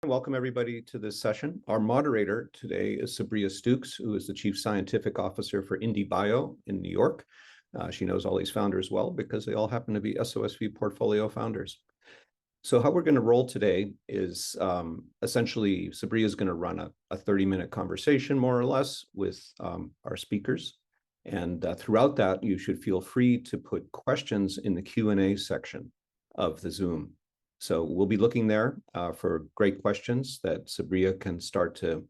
Welcome everybody to this session. Our moderator today is Sabriya Stukes, who is the Chief Scientific Officer for IndieBio in New York. She knows all these founders well because they all happen to be SOSV portfolio founders. So how we're going to roll today is essentially Sabriya is going to run a 30-minute conversation, more or less, with our speakers. And throughout that, you should feel free to put questions in the Q&A section of the Zoom. So we'll be looking there for great questions that Sabriya can start to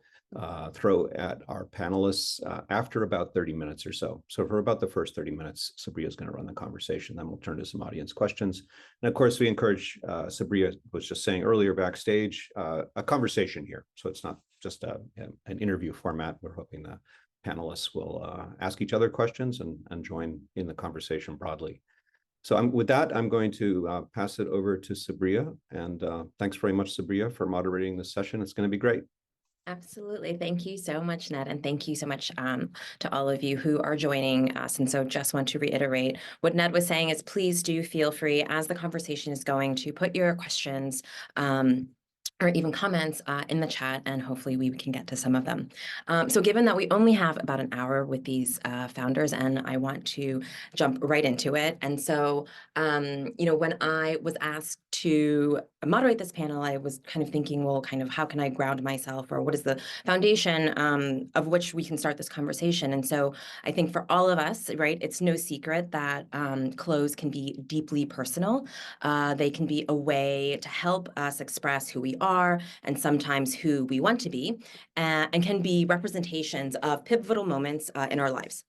throw at our panelists after about 30 minutes or so. So for about the first 30 minutes, Sabriya is going to run the conversation. Then we'll turn to some audience questions. And of course, we encourage, Sabriya was just saying earlier backstage, a conversation here. So it's not just an interview format. We're hoping the panelists will ask each other questions and join in the conversation broadly. So with that, I'm going to pass it over to Sabriya. And thanks very much, Sabriya, for moderating this session. It's going to be great. Absolutely. Thank you so much, Ned. And thank you so much to all of you who are joining us. And so just want to reiterate what Ned was saying is please do feel free as the conversation is going to put your questions or even comments in the chat, and hopefully we can get to some of them. So given that we only have about an hour with these founders, and I want to jump right into it. And so, when I was asked to moderate this panel, I was kind of thinking, well, kind of how can I ground myself, or what is the foundation of which we can start this conversation? And so I think for all of us, right, it's no secret that clothes can be deeply personal. They can be a way to help us express who we are and sometimes who we want to be, and can be representations of pivotal moments in our lives.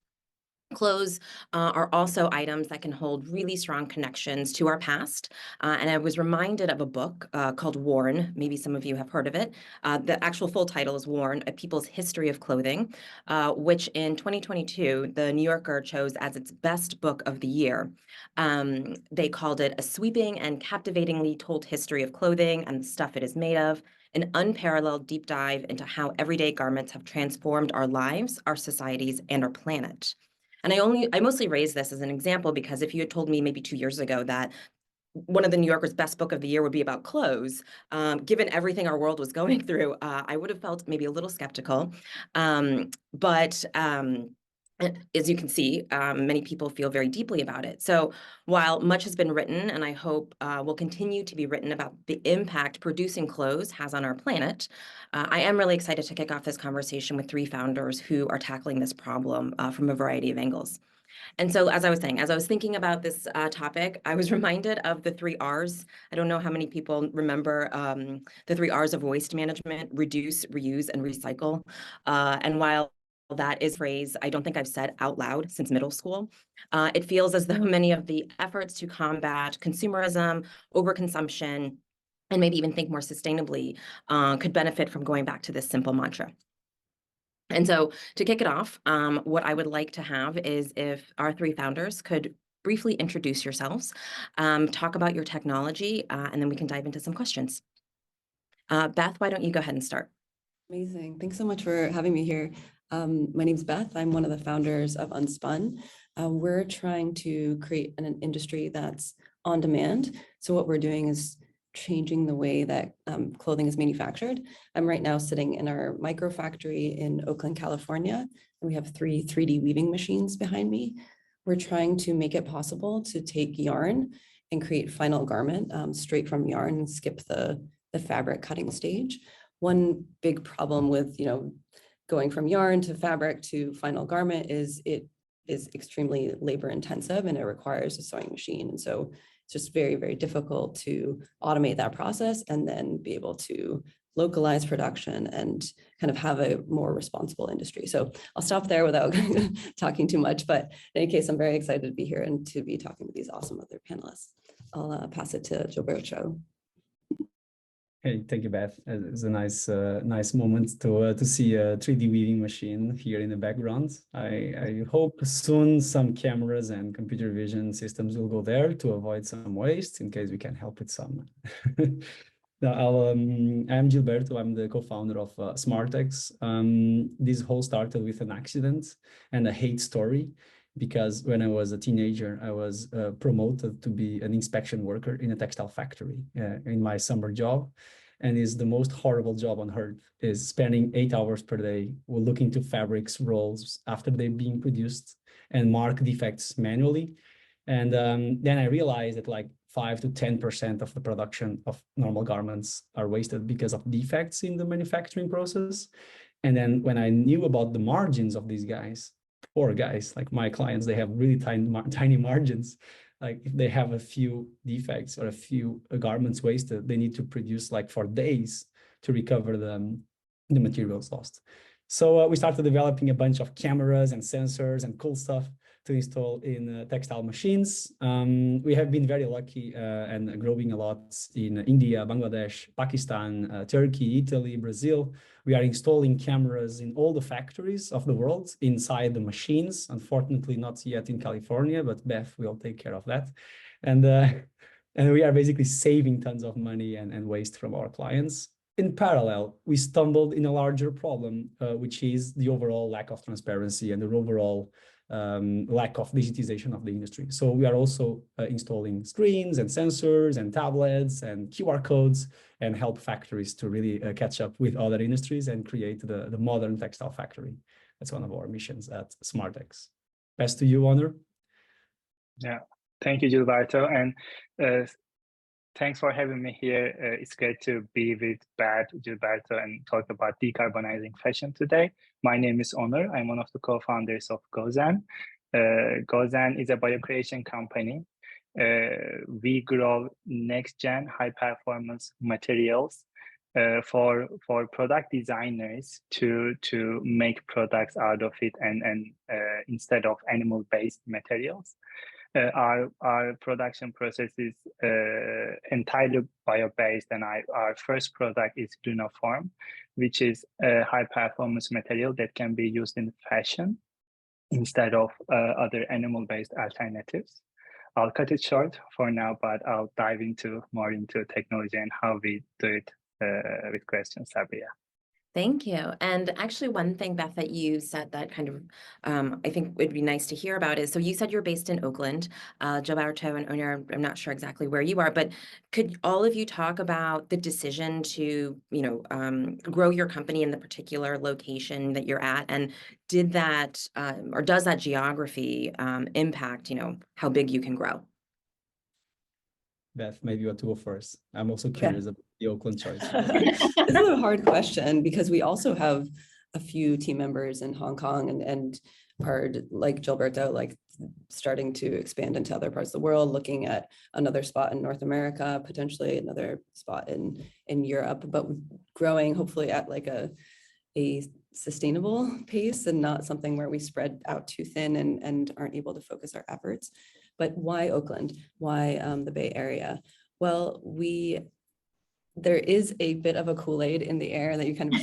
Clothes are also items that can hold really strong connections to our past. And I was reminded of a book called Worn. Maybe some of you have heard of it. The actual full title is Worn, A People's History of Clothing, which in 2022, the New Yorker chose as its best book of the year. They called it a sweeping and captivatingly told history of clothing and the stuff it is made of, an unparalleled deep dive into how everyday garments have transformed our lives, our societies, and our planet. And I mostly raise this as an example because if you had told me maybe 2 years ago that one of the New Yorker's best book of the year would be about clothes, given everything our world was going through, I would have felt maybe a little skeptical. But as you can see, many people feel very deeply about it. So while much has been written, and I hope will continue to be written about the impact producing clothes has on our planet, I am really excited to kick off this conversation with 3 founders who are tackling this problem from a variety of angles. And so, as I was saying, as I was thinking about this topic, I was reminded of the 3 R's. I don't know how many people remember the 3 R's of waste management: reduce, reuse, and recycle. And while that is a phrase I don't think I've said out loud since middle school, it feels as though many of the efforts to combat consumerism, overconsumption, and maybe even think more sustainably could benefit from going back to this simple mantra. And so to kick it off, what I would like to have is if our 3 founders could briefly introduce yourselves, talk about your technology, and then we can dive into some questions. Beth, why don't you go ahead and start? Amazing. Thanks so much for having me here. My name's Beth. I'm one of the founders of Unspun. We're trying to create an industry that's on demand. So what we're doing is changing the way that clothing is manufactured. I'm right now sitting in our micro factory in Oakland, California, and we have 3 3D weaving machines behind me. We're trying to make it possible to take yarn and create final garment straight from yarn and skip the fabric cutting stage. One big problem with going from yarn to fabric to final garment is it is extremely labor intensive and it requires a sewing machine. And so it's just very, very difficult to automate that process and then be able to localize production and kind of have a more responsible industry. So I'll stop there without talking too much, but in any case, I'm very excited to be here and to be talking to these awesome other panelists. I'll pass it to Gilberto. Hey, thank you, Beth. It's a nice moment to see a 3D weaving machine here in the background. I hope soon some cameras and computer vision systems will go there to avoid some waste in case we can help it some. Now, I'm Gilberto. I'm the co-founder of Smartex. This whole started with an accident and a hate story, because when I was a teenager, I was promoted to be an inspection worker in a textile factory in my summer job. and is the most horrible job on earth, is spending 8 hours per day looking to fabrics rolls after they're being produced and mark defects manually. And then I realized that like 5 to 10% of the production of normal garments are wasted because of defects in the manufacturing process. And then when I knew about the margins of these guys, poor guys, like my clients, they have really tiny margins. Like if they have a few defects or a few garments wasted, they need to produce like for days to recover the materials lost. So we started developing a bunch of cameras and sensors and cool stuff to install in textile machines. We have been very lucky and growing a lot in India, Bangladesh, Pakistan, Turkey, Italy, Brazil. We are installing cameras in all the factories of the world inside the machines. Unfortunately, not yet in California, but Beth will take care of that. And we are basically saving tons of money and waste from our clients. In parallel, we stumbled in a larger problem, which is the overall lack of transparency and the overall lack of digitization of the industry. So we are also installing screens and sensors and tablets and QR codes and help factories to really catch up with other industries and create the modern textile factory. That's one of our missions at Smartex. Best to you, Onur. Yeah, thank you, Gilberto. And thanks for having me here. It's great to be with Beth, Gilberto, and talk about decarbonizing fashion today. My name is Onur. I'm one of the co-founders of Gozen. Gozen is a bio-creation company. We grow next-gen high-performance materials for product designers to make products out of it and instead of animal-based materials. Our production process is entirely bio-based, and our first product is Lunaform, which is a high-performance material that can be used in fashion instead of other animal-based alternatives. I'll cut it short for now, but I'll dive more into technology and how we do it with questions, Sabriya. Thank you. And actually, one thing, Beth, that you said that kind of I think would be nice to hear about is, so you said you're based in Oakland, Gilberto and Onur, I'm not sure exactly where you are, but could all of you talk about the decision to, grow your company in the particular location that you're at? And did that, or does that geography impact, how big you can grow? Beth, maybe you want to go first. I'm also curious about the Oakland choice. This is a hard question because we also have a few team members in Hong Kong and are, like Gilberto, like starting to expand into other parts of the world, looking at another spot in North America, potentially another spot in Europe, but growing hopefully at like a sustainable pace and not something where we spread out too thin and aren't able to focus our efforts. But why Oakland? Why the Bay Area? Well, there is a bit of a Kool-Aid in the air that you kind of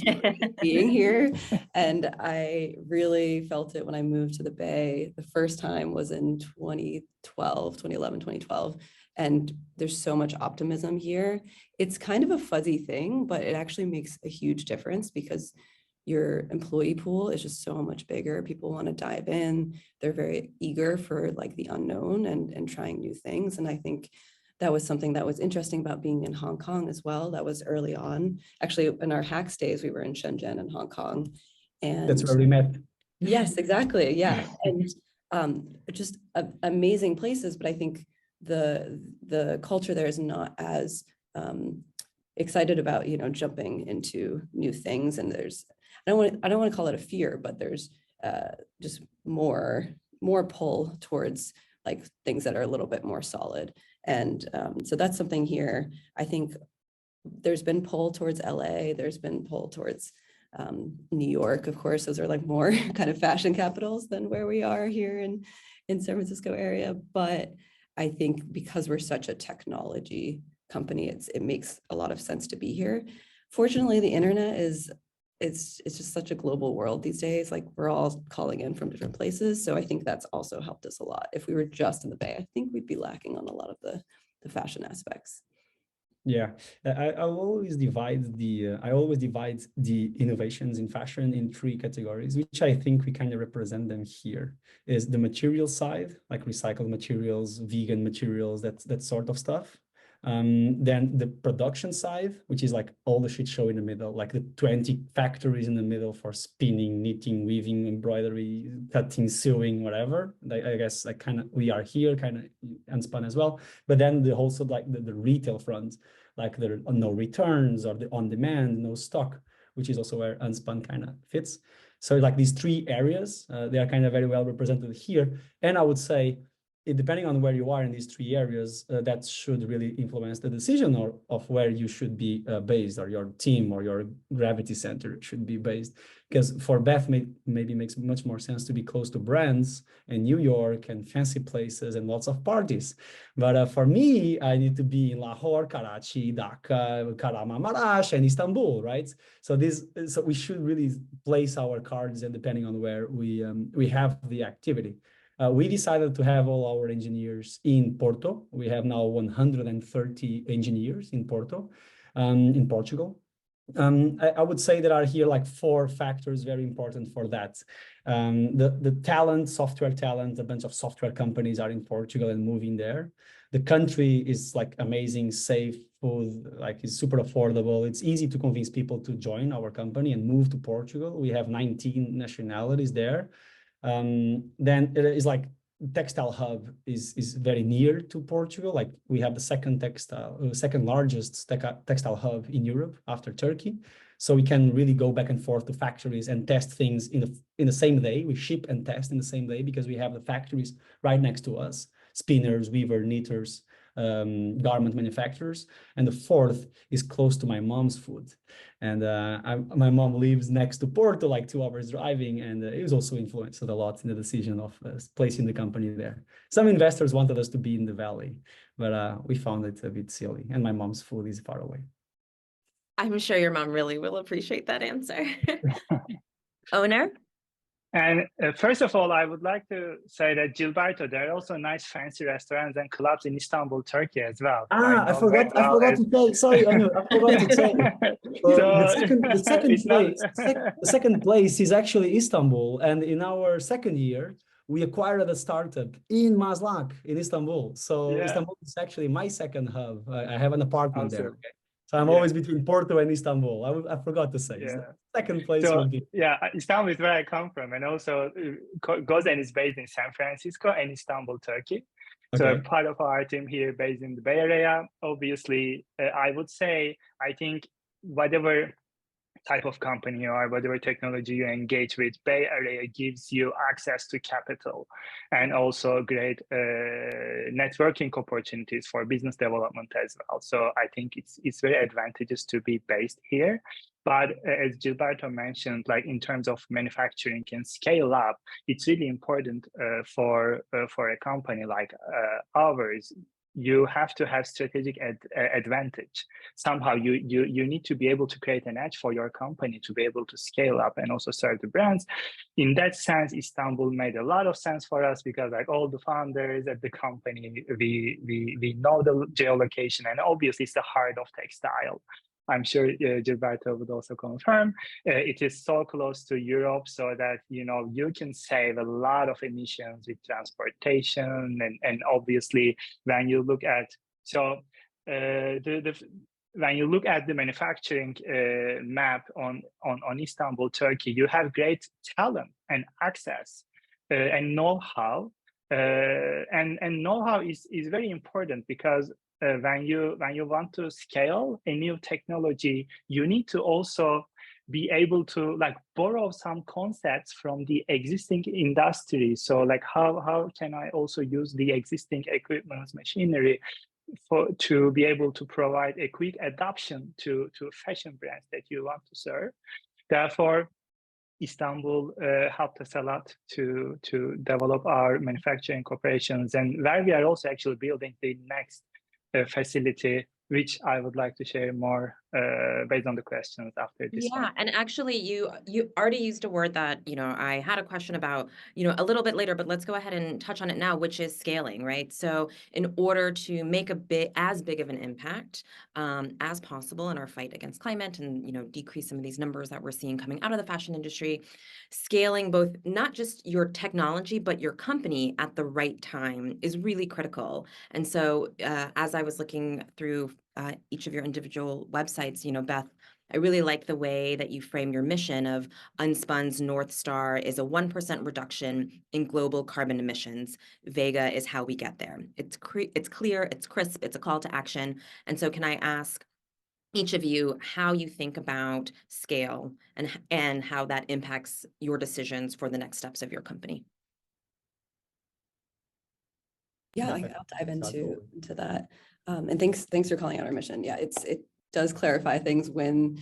being here. And I really felt it when I moved to the Bay. The first time was in 2011, 2012. And there's so much optimism here. It's kind of a fuzzy thing, but it actually makes a huge difference because your employee pool is just so much bigger. People want to dive in. They're very eager for like the unknown and trying new things. And I think that was something that was interesting about being in Hong Kong as well. That was early on. Actually, in our Hacks days, we were in Shenzhen and Hong Kong. And that's where we met. Yes, exactly. Yeah. And just amazing places. But I think the culture there is not as excited about, jumping into new things. And there's, I don't want to call it a fear, but there's just more pull towards like things that are a little bit more solid. And so that's something here. I think there's been pull towards LA. There's been pull towards New York, of course. Those are like more kind of fashion capitals than where we are here in San Francisco area. But I think because we're such a technology company, it makes a lot of sense to be here. Fortunately, the internet it's just such a global world these days. Like we're all calling in from different places. So I think that's also helped us a lot. If we were just in the Bay, I think we'd be lacking on a lot of the fashion aspects. Yeah, I always divide the innovations in fashion in 3 categories, which I think we kind of represent them here. Is the material side, like recycled materials, vegan materials, that sort of stuff. Then the production side, which is like all the shit show in the middle, like the 20 factories in the middle for spinning, knitting, weaving, embroidery, cutting, sewing, whatever. I guess like kind of we are here, kind of Unspun as well. But then the also like the retail front, like the no returns or the on demand, no stock, which is also where Unspun kind of fits. So like these three areas, they are kind of very well represented here. And I would say, depending on where you are in these three areas, that should really influence the decision of where you should be based, or your team or your gravity center should be based. Because for Beth, maybe makes much more sense to be close to brands and New York and fancy places and lots of parties. But for me, I need to be in Lahore, Karachi, Dhaka, Kahramanmaraş, and Istanbul, right? So we should really place our cards, and depending on where we have the activity. We decided to have all our engineers in Porto. We have now 130 engineers in Porto, in Portugal. I would say there are here like 4 factors very important for that. The talent, software talent, a bunch of software companies are in Portugal and moving there. The country is like amazing, safe, food, like it's super affordable. It's easy to convince people to join our company and move to Portugal. We have 19 nationalities there. Then it is like textile hub is very near to Portugal. Like we have the second largest textile hub in Europe after Turkey. So we can really go back and forth to factories and test things in the same day. We ship and test in the same day because we have the factories right next to us, spinners, weaver, knitters, garment manufacturers. And the fourth is close to my mom's food. And my mom lives next to Porto, like 2 hours driving, and it was also influenced a lot in the decision of placing the company there. Some investors wanted us to be in the valley, but we found it a bit silly, and my mom's food is far away. I'm sure your mom really will appreciate that answer. Onur? And first of all, I would like to say that Gilberto, there are also nice fancy restaurants and clubs in Istanbul, Turkey as well. I forgot to say, sorry, Onur, I forgot to say. The second place is actually Istanbul. And in our second year, we acquired a startup in Maslak in Istanbul. So yeah. Istanbul is actually my second hub. I have an apartment there. Okay? So I'm always between Porto and Istanbul. I forgot to say. Yeah. Second place would be. Yeah, Istanbul is where I come from. And also Gozen is based in San Francisco and Istanbul, Turkey. Okay. So part of our team here based in the Bay Area. Obviously, I would say, I think whatever type of company or whatever technology you engage with, Bay Area gives you access to capital and also great networking opportunities for business development as well. So I think it's very advantageous to be based here. But as Gilberto mentioned, like in terms of manufacturing and scale up, it's really important for a company like ours. You have to have strategic advantage. Somehow you need to be able to create an edge for your company to be able to scale up and also serve the brands. In that sense, Istanbul made a lot of sense for us because like all the founders at the company, we know the geolocation, and obviously it's the heart of textile. I'm sure Gilberto would also confirm. It is so close to Europe so that, you know, you can save a lot of emissions with transportation. And obviously, when you look at, when you look at the manufacturing map on Istanbul, Turkey, you have great talent and access and know-how. And know-how is very important because when you want to scale a new technology, you need to also be able to like borrow some concepts from the existing industry. So like how can I also use the existing equipment, machinery to be able to provide a quick adoption to fashion brands that you want to serve. Therefore, Istanbul helped us a lot to develop our manufacturing operations, and where we are also actually building the next facility, which I would like to share more based on the questions after this one. Yeah, and actually you already used a word that, I had a question about, a little bit later, but let's go ahead and touch on it now, which is scaling, right? So in order to make as big of an impact as possible in our fight against climate and, decrease some of these numbers that we're seeing coming out of the fashion industry, scaling both not just your technology, but your company at the right time is really critical. And so as I was looking through each of your individual websites, Beth, I really like the way that you frame your mission of Unspun's North Star is a 1% reduction in global carbon emissions. Vega is how we get there. It's clear, it's crisp, it's a call to action. And so can I ask each of you how you think about scale and how that impacts your decisions for the next steps of your company? Yeah, I'll dive into that. And thanks for calling out our mission. Yeah, it does clarify things when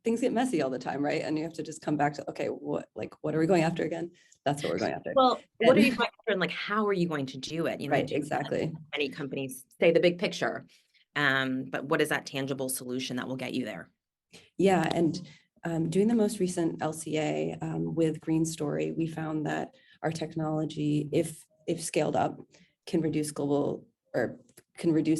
things get messy all the time, right? And you have to just come back to, okay, what are we going after again? That's what we're going after. Well, what are you going after, and like, how are you going to do it? Right, exactly. Many companies say the big picture, but what is that tangible solution that will get you there? Yeah, and doing the most recent LCA with Green Story, we found that our technology, if scaled up, can reduce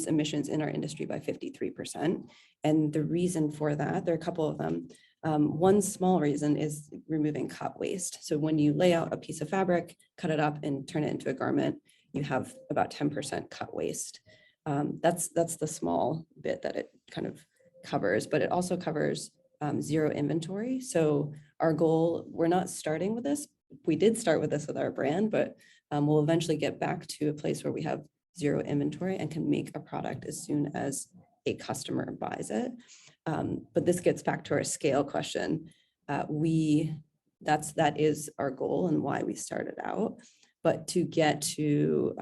emissions in our industry by 53%. And the reason for that, there are a couple of them. One small reason is removing cut waste. So when you lay out a piece of fabric, cut it up and turn it into a garment, you have about 10% cut waste. That's the small bit that it kind of covers, but it also covers zero inventory. So our goal, we're not starting with this. We did start with this with our brand, but we'll eventually get back to a place where we have zero inventory and can make a product as soon as a customer buys it. But this gets back to our scale question. That is our goal and why we started out. But to get to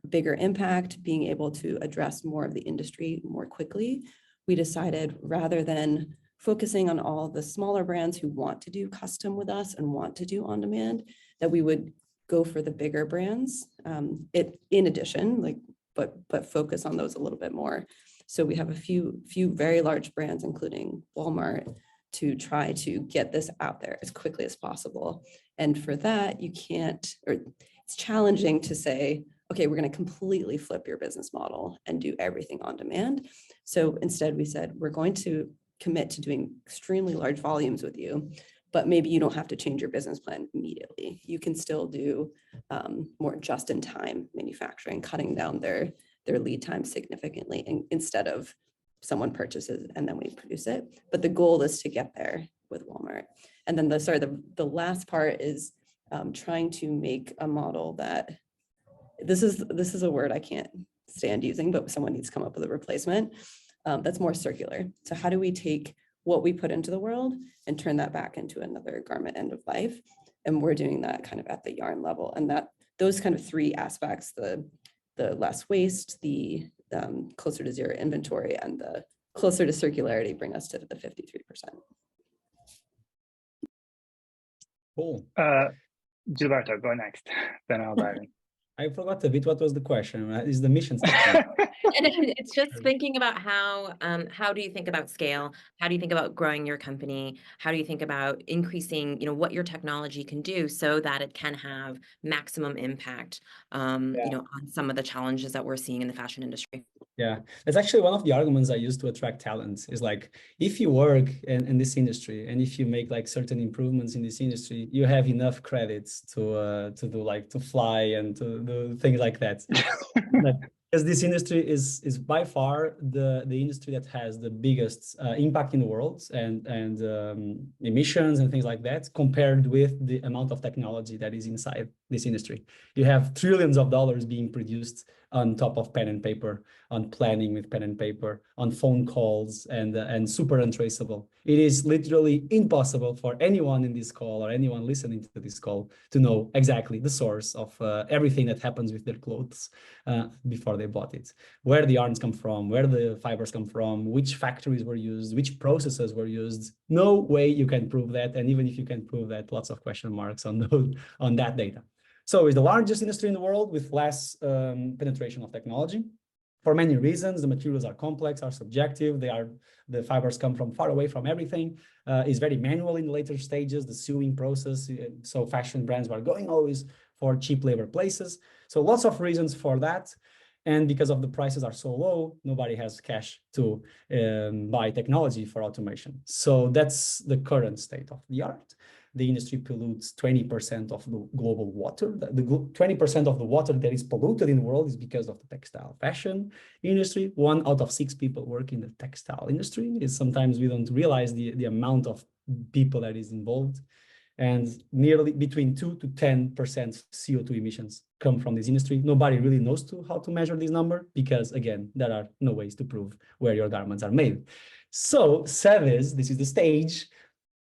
bigger impact, being able to address more of the industry more quickly, we decided rather than focusing on all the smaller brands who want to do custom with us and want to do on demand, that we would go for the bigger brands. In addition, but focus on those a little bit more. So we have a few very large brands, including Walmart, to try to get this out there as quickly as possible. And for that, it's challenging to say, okay, we're going to completely flip your business model and do everything on demand. So instead we said, we're going to commit to doing extremely large volumes with you, but maybe you don't have to change your business plan immediately. You can still do more just-in-time manufacturing, cutting down their lead time significantly, and instead of someone purchases and then we produce it. But the goal is to get there with Walmart. And then the last part is trying to make a model that, this is a word I can't stand using, but someone needs to come up with a replacement that's more circular. So how do we take what we put into the world and turn that back into another garment end of life? And we're doing that kind of at the yarn level. And those kind of three aspects, the less waste, the closer to zero inventory, and the closer to circularity, bring us to the 53%. Cool. Gilberto, go next. Then I'll dive in. I forgot a bit. What was the question? Is the mission statement? And it's just thinking about how do you think about scale? How do you think about growing your company? How do you think about increasing, what your technology can do so that it can have maximum impact, on some of the challenges that we're seeing in the fashion industry? Yeah, that's actually one of the arguments I use to attract talent is like, if you work in this industry and if you make like certain improvements in this industry, you have enough credits to fly and to do things like that. Because this industry is by far the industry that has the biggest impact in the world and emissions and things like that, compared with the amount of technology that is inside this industry. You have trillions of dollars being produced on top of pen and paper, on planning with pen and paper, on phone calls, and super untraceable. It is literally impossible for anyone in this call or anyone listening to this call to know exactly the source of everything that happens with their clothes before they bought it. Where the yarns come from, where the fibers come from, which factories were used, which processes were used. No way you can prove that. And even if you can prove that, lots of question marks on that data. So it's the largest industry in the world with less penetration of technology. for many reasons. The materials are complex, are subjective. The fibers come from far away from everything. It's very manual in the later stages, the sewing process. So fashion brands were going always for cheap labor places. So lots of reasons for that. And because of the prices are so low, nobody has cash to buy technology for automation. So that's the current state of the art. The industry pollutes 20% of the global water. The 20% of the water that is polluted in the world is because of the textile fashion industry. 1 out of 6 people work in the textile industry. Sometimes we don't realize the amount of people that is involved. And nearly between 2 to 10% CO2 emissions come from this industry. Nobody really knows how to measure this number because, again, there are no ways to prove where your garments are made. So SOSV, this is the stage.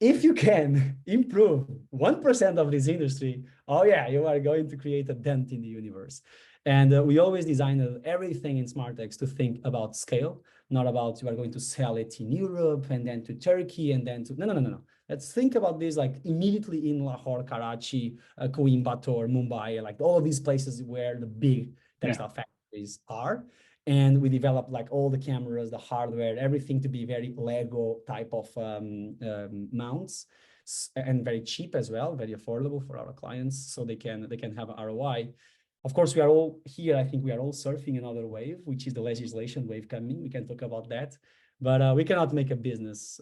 If you can improve 1% of this industry, oh yeah, you are going to create a dent in the universe. And we always design everything in Smartex to think about scale, not about you are going to sell it in Europe and then to Turkey and then to, no. Let's think about this like immediately in Lahore, Karachi, Coimbatore, Mumbai, like all of these places where the big textile factories are. And we developed like all the cameras, the hardware, everything to be very Lego type of mounts, and very cheap as well, very affordable for our clients, so they can have an ROI. Of course, we are all here. I think we are all surfing another wave, which is the legislation wave coming. We can talk about that, but we cannot make a business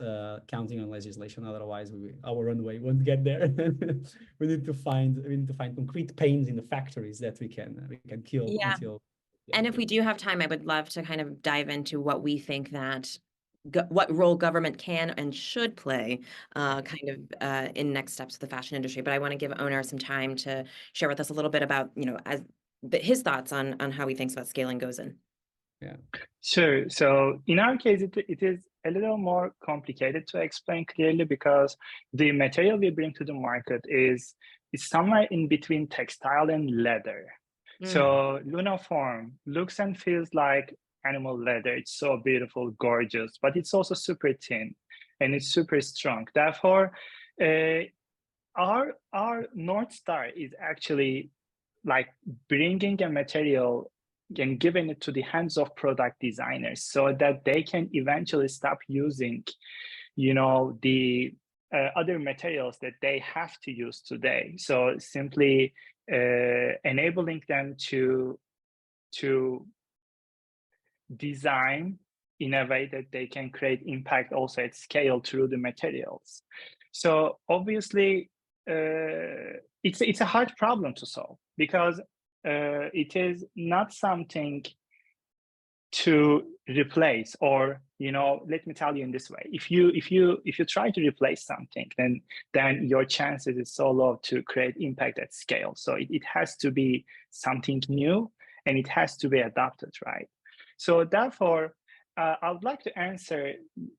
counting on legislation. Otherwise, our runway won't get there. we need to find concrete pains in the factories that we can kill until. And if we do have time, I would love to kind of dive into what we think that what role government can and should play in next steps of the fashion industry. But I want to give Onur some time to share with us a little bit about, his thoughts on how he thinks about scaling Gozen. Yeah. Sure. So in our case, it is a little more complicated to explain clearly because the material we bring to the market is somewhere in between textile and leather. So Lunaform looks and feels like animal leather. It's so beautiful, gorgeous, but it's also super thin and it's super strong. Therefore, our North Star is actually like bringing a material and giving it to the hands of product designers so that they can eventually stop using, the other materials that they have to use today. So simply enabling them to design in a way that they can create impact also at scale through the materials. So obviously, it's a hard problem to solve because it is not something to replace, or let me tell you in this way: if you try to replace something, then your chances is so low to create impact at scale. So it has to be something new and it has to be adopted, right? So therefore, I would like to answer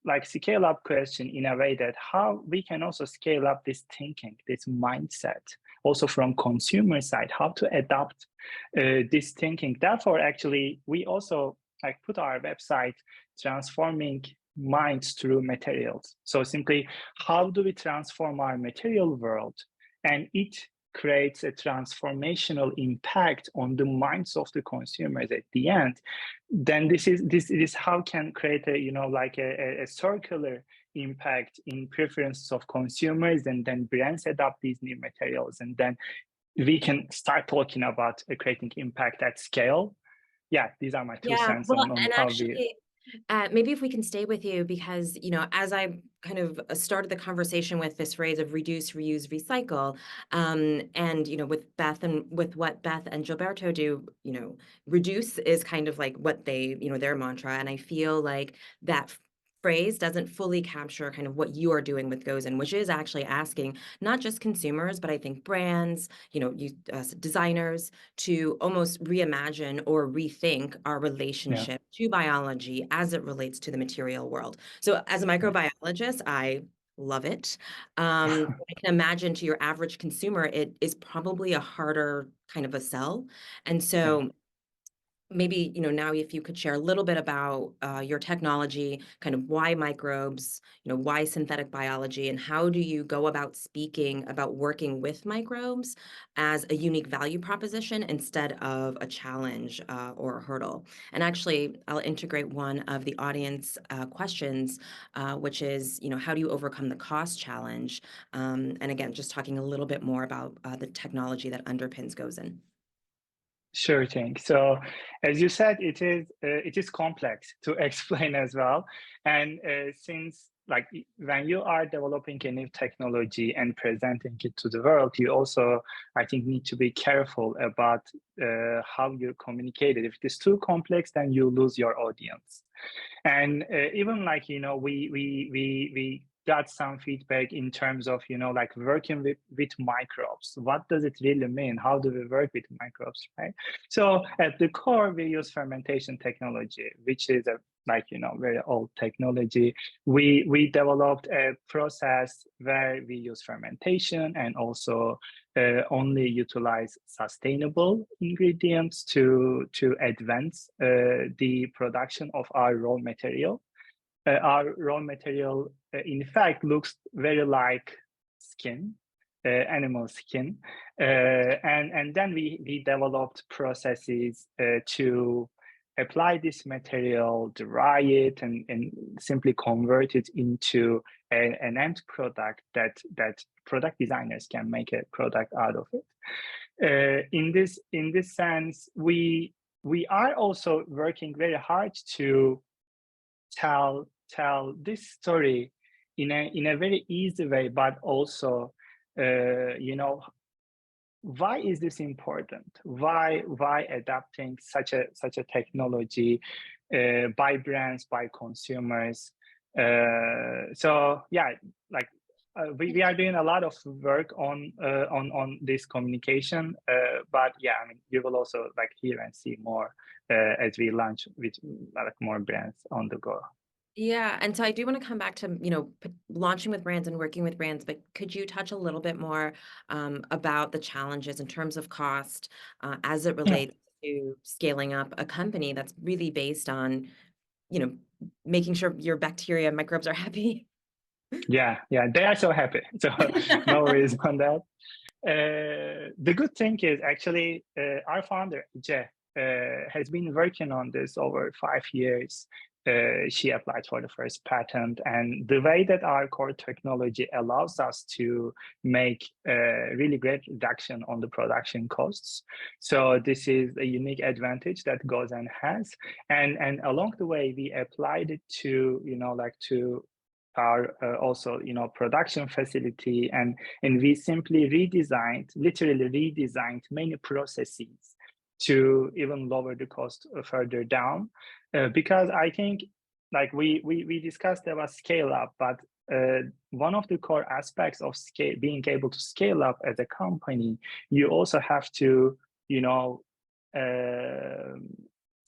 like scale up question in a way that how we can also scale up this thinking, this mindset, also from consumer side, how to adopt this thinking. Therefore, actually, we also put our website transforming minds through materials. So simply, how do we transform our material world? And it creates a transformational impact on the minds of the consumers at the end. Then this is how can create a circular impact in preferences of consumers, and then brands adopt these new materials, and then we can start talking about creating impact at scale. Yeah, these are my two cents on how we. Maybe if we can stay with you, because, as I kind of started the conversation with this phrase of reduce, reuse, recycle, and, with Beth and with what Beth and Gilberto do, reduce is kind of like what they, their mantra. And I feel like that phrase doesn't fully capture kind of what you are doing with Gozen, which is actually asking not just consumers, but I think brands, designers to almost reimagine or rethink our relationship to biology as it relates to the material world. So as a microbiologist, I love it. I can imagine to your average consumer, it is probably a harder kind of a sell. And so maybe, now if you could share a little bit about your technology, kind of why microbes, why synthetic biology, and how do you go about speaking about working with microbes as a unique value proposition instead of a challenge or a hurdle. And actually, I'll integrate one of the audience questions, which is, how do you overcome the cost challenge? And again, just talking a little bit more about the technology that underpins Gozen. Sure thing. So, as you said, it is complex to explain as well. And since when you are developing a new technology and presenting it to the world, you also, I think, need to be careful about how you communicate it. If it is too complex, then you lose your audience. And even we got some feedback in terms of, working with microbes. What does it really mean? How do we work with microbes, right? So at the core, we use fermentation technology, which is a very old technology. We developed a process where we use fermentation and also only utilize sustainable ingredients to advance the production of our raw material. Our raw material, in fact, looks very like skin, animal skin. And then we developed processes to apply this material, dry it, and simply convert it into an end product that product designers can make a product out of it. In this sense, we are also working very hard to tell this story in a very easy way, but also why is this important? Why adapting such a technology by brands, by consumers? So yeah, we are doing a lot of work on this communication, but yeah, I mean, you will also hear and see more as we launch with more brands on the go. Yeah, and so I do want to come back to, launching with brands and working with brands, but could you touch a little bit more about the challenges in terms of cost as it relates to scaling up a company that's really based on, making sure your bacteria and microbes are happy? Yeah, they are so happy. So no worries on that. The good thing is actually our founder, Je, has been working on this over 5 years. She applied for the first patent, and the way that our core technology allows us to make a really great reduction on the production costs. So this is a unique advantage that Gozen has, and along the way we applied it to to our also production facility, and we simply literally redesigned many processes to even lower the cost further down, because I think we discussed about scale up, but one of the core aspects of being able to scale up as a company, you also have to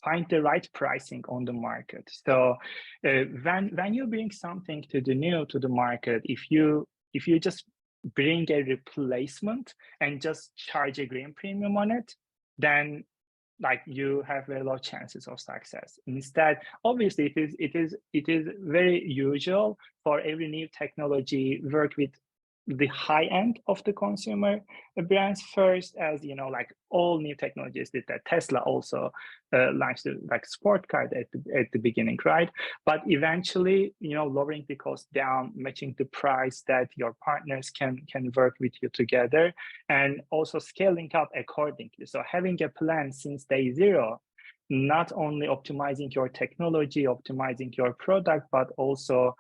find the right pricing on the market. So when you bring something to the market, if you just bring a replacement and just charge a green premium on it, then you have very low chances of success. Instead, obviously, it is very usual for every new technology work with the high end of the consumer brands first, as all new technologies did that. Tesla also launched the sport car at the beginning, right? But eventually, lowering the cost down, matching the price that your partners can work with you together, and also scaling up accordingly. So having a plan since day zero, not only optimizing your technology, optimizing your product, but also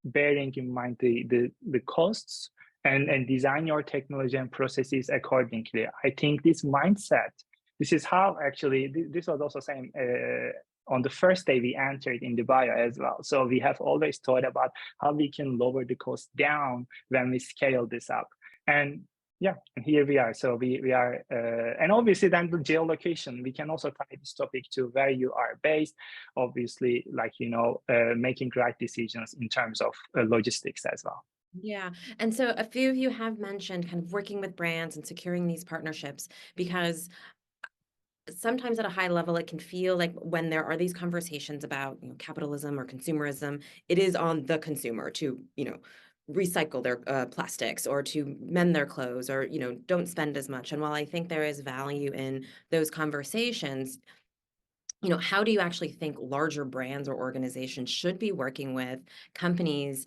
bearing in mind the costs and design your technology and processes accordingly. I think this mindset, this is how actually, this was also saying on the first day we entered IndieBio as well. So we have always thought about how we can lower the cost down when we scale this up. And yeah, and here we are. So we are, and obviously then the geolocation, we can also tie this topic to where you are based, obviously, making right decisions in terms of logistics as well. Yeah. And so a few of you have mentioned kind of working with brands and securing these partnerships, because sometimes at a high level, it can feel like when there are these conversations about, capitalism or consumerism, it is on the consumer to, recycle their plastics or to mend their clothes or, don't spend as much. And while I think there is value in those conversations, how do you actually think larger brands or organizations should be working with companies,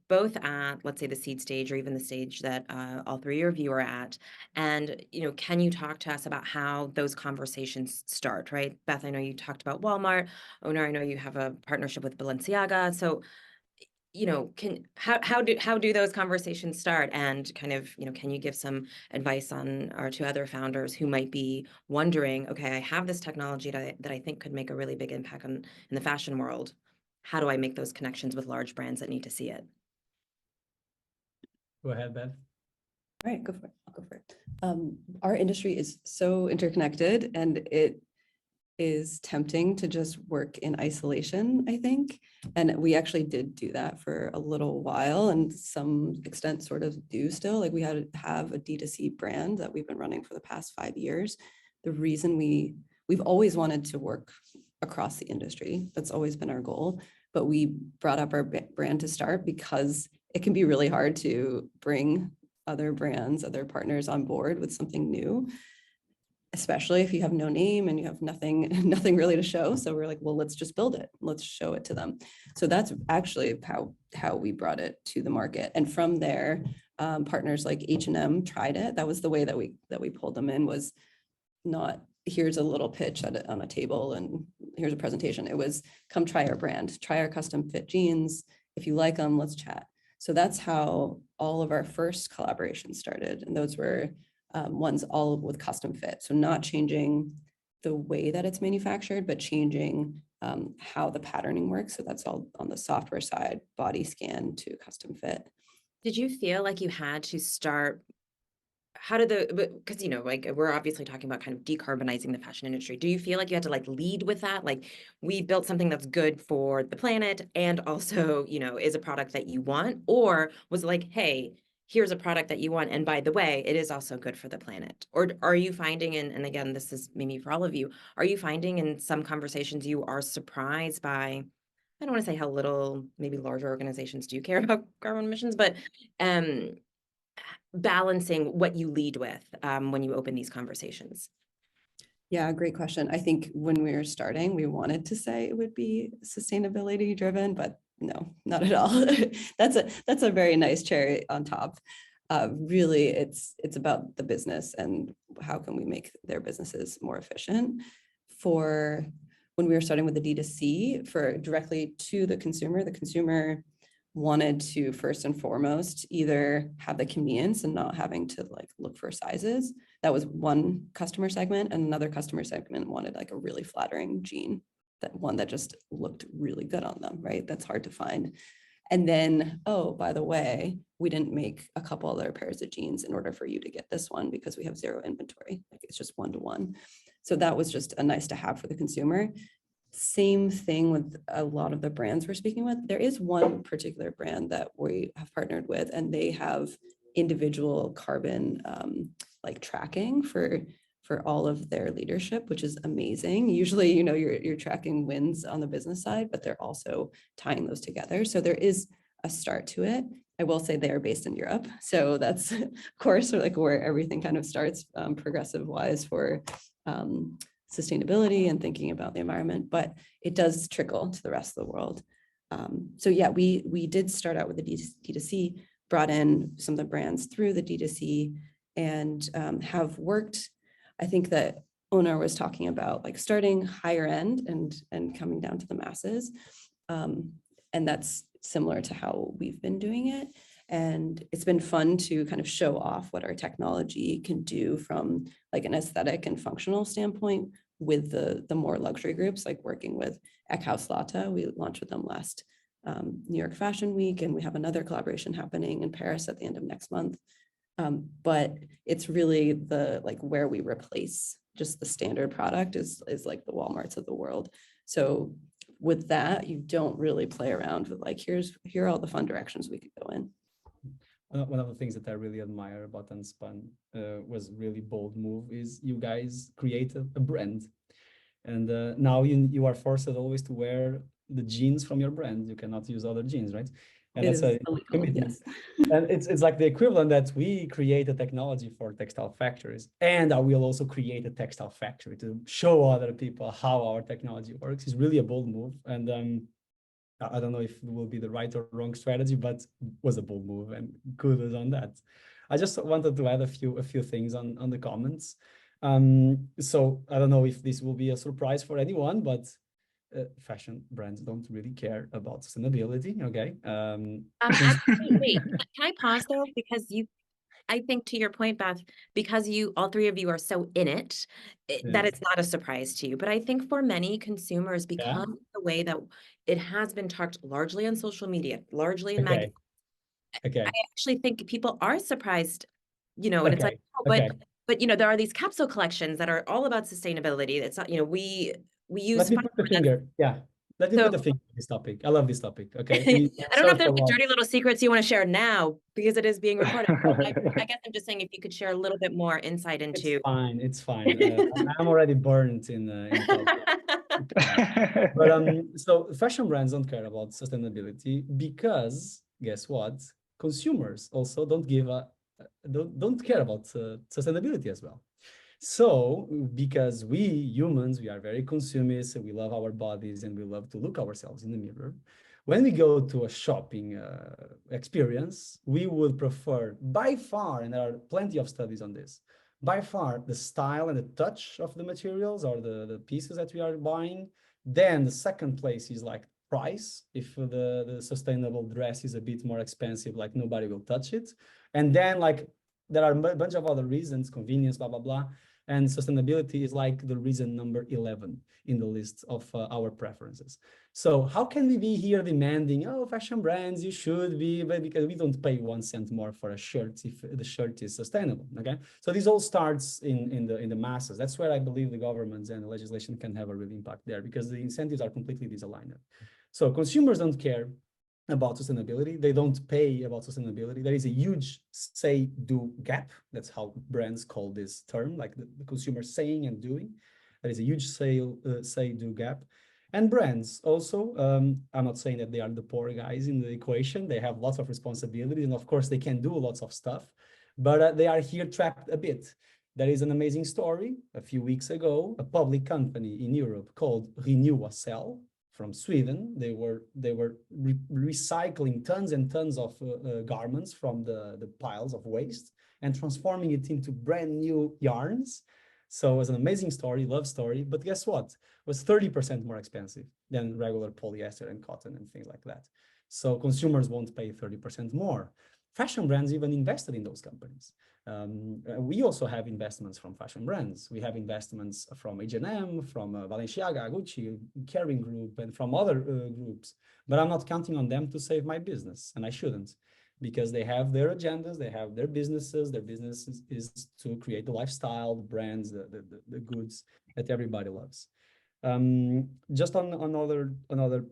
both at, let's say, the seed stage or even the stage that all three of you are at? And, can you talk to us about how those conversations start, right? Beth, I know you talked about Walmart. Onur, I know you have a partnership with Balenciaga. So, how do those conversations start? And kind of, can you give some advice on or to other founders who might be wondering, okay, I have this technology that I think could make a really big impact in the fashion world. How do I make those connections with large brands that need to see it? Go ahead, Beth. All right, go for it. I'll go for it. Our industry is so interconnected, and it is tempting to just work in isolation, I think. And we actually did do that for a little while, and some extent sort of do still. Like, we had to have a D2C brand that we've been running for the past 5 years. The reason we've always wanted to work across the industry. That's always been our goal. But we brought up our brand to start because it can be really hard to bring other brands, other partners on board with something new, especially if you have no name and you have nothing really to show. So we're like, well, let's just build it. Let's show it to them. So that's actually how we brought it to the market. And from there, partners like H&M tried it. That was the way that we pulled them in, was not, here's a little pitch on a table and here's a presentation. It was, come try our brand, try our custom fit jeans. If you like them, let's chat. So that's how all of our first collaborations started. And those were ones all with custom fit. So not changing the way that it's manufactured, but changing how the patterning works. So that's all on the software side, body scan to custom fit. Did you feel like you had to start? How did because, like, we're obviously talking about kind of decarbonizing the fashion industry. Do you feel like you had to like lead with that? Like, we built something that's good for the planet and also, is a product that you want? Or was it like, hey, here's a product that you want, and by the way, it is also good for the planet? Or are you finding, and again, this is maybe for all of you, are you finding in some conversations you are surprised by, I don't want to say how little maybe larger organizations do care about carbon emissions, but balancing what you lead with when you open these conversations? Yeah, great question. I think when we were starting, we wanted to say it would be sustainability driven, but no, not at all. That's a very nice cherry on top. Really, it's about the business and how can we make their businesses more efficient. For when we were starting with the D2C, for directly to the consumer wanted to first and foremost either have the convenience and not having to like look for sizes. That was one customer segment, and another customer segment wanted like a really flattering jean, that one that just looked really good on them, right? That's hard to find. And then, oh, by the way, we didn't make a couple other pairs of jeans in order for you to get this one because we have zero inventory. Like, it's just 1-to-1. So that was just a nice to have for the consumer. Same thing with a lot of the brands we're speaking with. There is one particular brand that we have partnered with, and they have individual carbon like tracking for all of their leadership, which is amazing. Usually, you're tracking wins on the business side, but they're also tying those together. So there is a start to it. I will say they are based in Europe. So that's, of course, like where everything kind of starts progressive wise for sustainability and thinking about the environment, but it does trickle to the rest of the world. So yeah, we did start out with the D2C, brought in some of the brands through the D2C, and have worked. I think that Onur was talking about like starting higher end and coming down to the masses. And that's similar to how we've been doing it. And it's been fun to kind of show off what our technology can do from like an aesthetic and functional standpoint with the more luxury groups, like working with Eckhaus Lotte. We launched with them last New York Fashion Week, and we have another collaboration happening in Paris at the end of next month. But it's really the like where we replace just the standard product is like the Walmarts of the world. So with that, you don't really play around with like, here are all the fun directions we could go in. one of the things that I really admire about Unspun was really bold move is you guys created a brand. And now you are forced always to wear the jeans from your brand. You cannot use other jeans, right? And It that's is a illegal, commitment. yes. And it's like the equivalent that we create a technology for textile factories, and I will also create a textile factory to show other people how our technology works. It's really a bold move, and I don't know if it will be the right or wrong strategy, but it was a bold move, and kudos on that. I just wanted to add a few things on the comments. So I don't know if this will be a surprise for anyone, but fashion brands don't really care about sustainability. Okay. Actually, wait, can I pause though? Because I think to your point, Beth, because all three of you are so in it, that it's not a surprise to you. But I think for many consumers, because of the way that it has been talked largely on social media, largely in magazines, I actually think people are surprised, and it's like, oh, but there are these capsule collections that are all about sustainability. It's not, we use. Let me put the finger. Let me put the finger on this topic. I love this topic. Okay. I don't know if there's dirty little secrets you want to share now because it is being recorded. I guess I'm just saying if you could share a little bit more insight into. It's fine. It's fine. I'm already burnt in but so fashion brands don't care about sustainability because guess what? Consumers also don't care about sustainability as well. So, because we humans, we are very consumist, we love our bodies and we love to look ourselves in the mirror. When we go to a shopping experience, we would prefer by far, and there are plenty of studies on this, by far the style and the touch of the materials or the pieces that we are buying. Then the second place is like price. If the sustainable dress is a bit more expensive, like nobody will touch it. And then like there are a bunch of other reasons, convenience, blah, blah, blah. And sustainability is like the reason number 11 in the list of our preferences. So how can we be here demanding, oh, fashion brands, you should be, but because we don't pay 1 cent more for a shirt if the shirt is sustainable, okay? So this all starts in the masses. That's where I believe the governments and the legislation can have a real impact there because the incentives are completely disaligned. So consumers don't care about sustainability. They don't pay about sustainability. There is a huge say-do gap. That's how brands call this term, like the consumer saying and doing. There is a huge say-do gap. And brands also, I'm not saying that they are the poor guys in the equation. They have lots of responsibilities. And of course, they can do lots of stuff, but they are here trapped a bit. There is an amazing story. A few weeks ago, a public company in Europe called Renewacell, from Sweden, they were recycling tons and tons of garments from the piles of waste and transforming it into brand new yarns. So it was an amazing story, love story. But guess what? It was 30% more expensive than regular polyester and cotton and things like that. So consumers won't pay 30% more. Fashion brands even invested in those companies. We also have investments from fashion brands. We have investments from H&M, from Balenciaga, Gucci, Kering Group, and from other groups. But I'm not counting on them to save my business, and I shouldn't, because they have their agendas, they have their businesses. Their business is to create the lifestyle, the brands, the goods that everybody loves. Just on another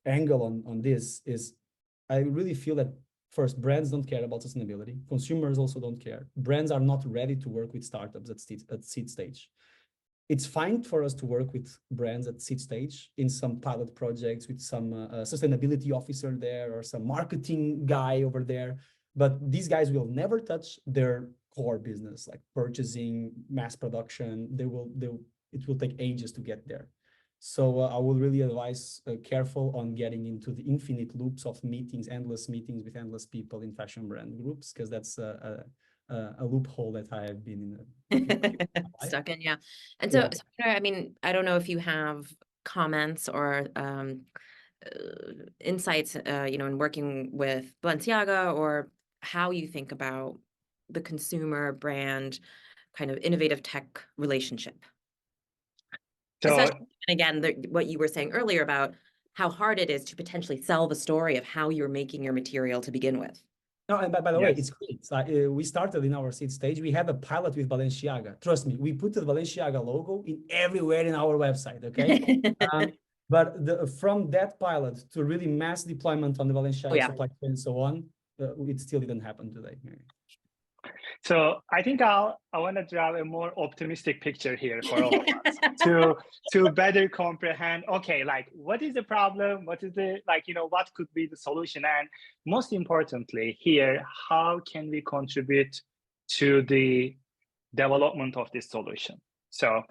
angle on this is, I really feel that first, brands don't care about sustainability. Consumers also don't care. Brands are not ready to work with startups at seed stage. It's fine for us to work with brands at seed stage in some pilot projects with some sustainability officer there or some marketing guy over there. But these guys will never touch their core business, like purchasing, mass production. It will take ages to get there. So I would really advise careful on getting into the infinite loops of meetings, endless meetings with endless people in fashion brand groups, because that's a loophole that I have been stuck in. Yeah. And so, I mean, I don't know if you have comments or insights, in working with Balenciaga, or how you think about the consumer brand kind of innovative tech relationship. So, especially, again, what you were saying earlier about how hard it is to potentially sell the story of how you're making your material to begin with. No, and by the way, it's great. We started in our seed stage. We had a pilot with Balenciaga. Trust me, we put the Balenciaga logo in everywhere in our website, okay? But from that pilot to really mass deployment on the Balenciaga supply chain and so on, it still didn't happen today. So I think I want to draw a more optimistic picture here for all of us to better comprehend, okay, like what is the problem? What is the, like, you know, what could be the solution? And most importantly here, how can we contribute to the development of this solution? So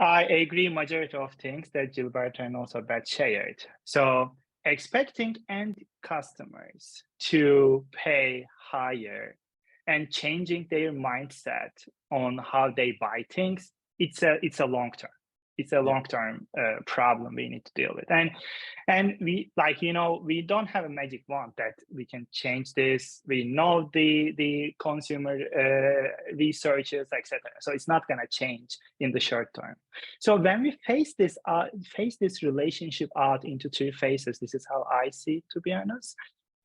I agree majority of things that Gilberto and also Beth shared. So expecting end customers to pay higher and changing their mindset on how they buy things, it's a long term. It's a long-term problem we need to deal with. And we, like, you know, we don't have a magic wand that we can change this. We know the consumer researches, etc. So it's not going to change in the short term. So when we face this relationship out into three phases, this is how I see it, to be honest.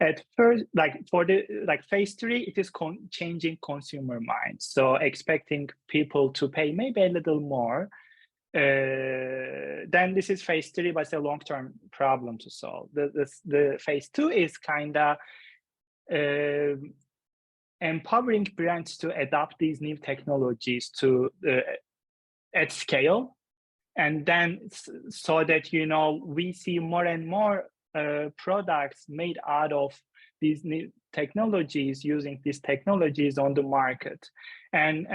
At first, like for the phase 3, it is changing consumer minds. So expecting people to pay maybe a little more. Then this is phase 3, but it's a long-term problem to solve. The phase 2 is kind of empowering brands to adopt these new technologies to at scale, and then so that, you know, we see more and more products made out of these new technologies, using these technologies on the market. And